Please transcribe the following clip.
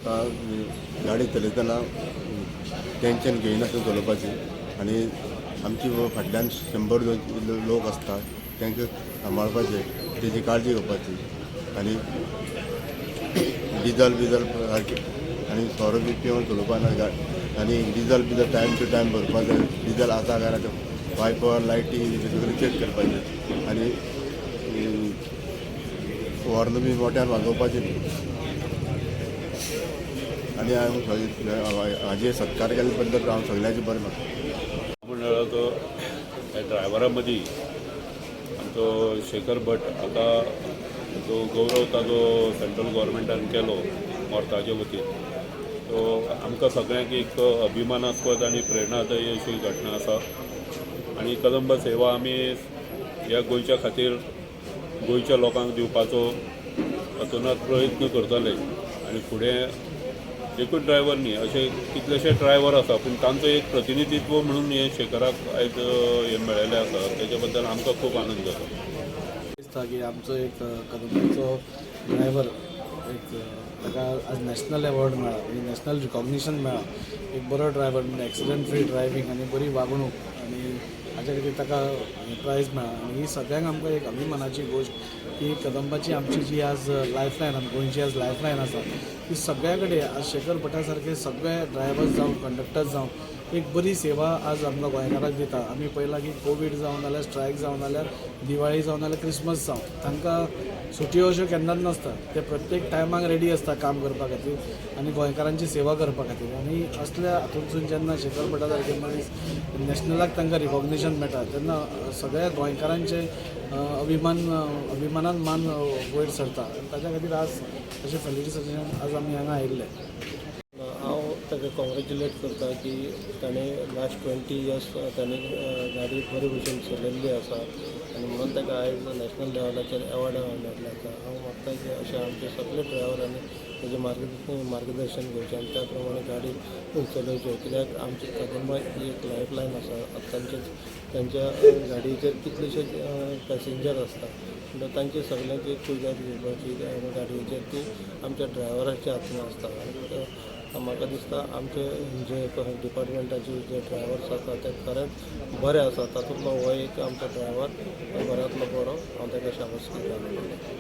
म्हाका गाडी चलयतना टेंशन घेयनासतना चलोवपाचें आनी आमची फाटल्यान 100-200 लोक आसता तांकां सांबाळपाचें, तेजी काळजी घेवपाची आनी डिजल सारकें आनी सोरो बी पिवन चलोवपा ना आनी डिजल टायम टू टायम भरपा जाय. डिजल आसा काय ना वायपर लायटी सगळें चॅक करपाचें आनी हॉर्न बी मोठ्यान वाजोवपाचें न्ही. आनी हाजे सत्कार केले बद्दल हांव सगळ्यांचे बरें मागता. मंडळाचो ड्रायव्हरा मदीं आमचो शेखर भट आता जो गौरव ताजो सेंट्रल गव्हर्मेंटान केलो मोर्ताचे वतीन, तो आमकां सगळ्यांक एक अभिमानास्पद आनी प्रेरणादायी अशी घटना आसा. आनी कदंब सेवा आमी ह्या गोंयच्या खातीर गोंयच्या लोकांक दिवपाचो हातूंत प्रयत्न करतले. आनी फुडें एकूच ड्रायव्हर न्ही, अशे कितलेशे ड्रायव्हर आसा, पूण तांचो एक प्रतिनिधित्व म्हणून हे शेखराक आयज हे मेळिल्लें आसा. तेजे बद्दल आमकां खूब आनंद जालो. दिसता की आमचो एक कदंबाचो ड्रायव्हर एक ताका आज नॅशनल अवॉर्ड मेळ्ळा, म्हणजे नॅशनल रिकॉग्निशन मेळ्ळा. एक बरो ड्रायव्हर म्हणजे एक्सिडंट फ्री ड्रायव्हिंग आनी बरी वागणूक आनी हाच्या खातीर ताका प्रायज मेळ्ळा. आनी ही सगळ्यांक आमकां एक अभिमानाची गोश्ट की कदंबाची आमची जी आज लायफलायन गोंयची आज लायफलायन आसा ती सगळ्या कडेन आज शेखर भटा सारके सगळे ड्रायव्हर्स जावं कंडक्टर्स जावं एक बरी सेवा आज आमकां गोंयकाराक दिता. आमी पळयलां की कोवीड जावं नाल्यार स्ट्रायक जावं नाल्यार दिवाळी जावं नाल्यार क्रिसमस जावं तांकां सुटयो अश्यो केन्नाच नासता. ते प्रत्येक टायमाक रेडी आसता काम करपा खातीर आनी गोंयकारांची सेवा करपा खातीर. आनी असल्या हातूंतसून जेन्ना शेखर भटा सारके मनीस नॅशनलाक तांकां रिकॉग्निशन मेळटा तेन्ना सगळ्या गोंयकारांचे अभिमानान मान वयर सरता. ताच्या खातीर आज अशें फेलिसिटेशन आज आमी हांगा आयिल्ले. हांव ताका कॉंग्रेच्युलेट करता की ताणें लास्ट 20 इयर्स ताणें गाडी बरे भशेन चलयल्ली आसा आनी म्हणून ताका आयज नॅशनल लेवलाचेर अवॉर्ड मेळिल्लो आसा. हांव मागता की अशे आमचे सगळे ड्रायव्हरांनी तेजें मार्गदर्शन घेवचें आनी त्या प्रमाणे गाडी चलोवच्यो. कित्याक आमची कदंबा ही एक लायफलायन आसा. तांच्या गाडयेचेर कितलेशेच पॅसेंजर आसता, म्हणटा तांची सगळ्यांची कुयदाद घेवपाची गाडयेचेर ती आमच्या ड्रायव्हराच्या हातीन आसता. म्हाका दिसता आमचे जे डिपार्टमेंटाचे जे ड्रायव्हर्स आसा ते खरेंच बरे आसा. तातूंतलो हो एक आमचो ड्रायव्हर बऱ्यांतलो बरो. हांव ताका शाबासकी दिता.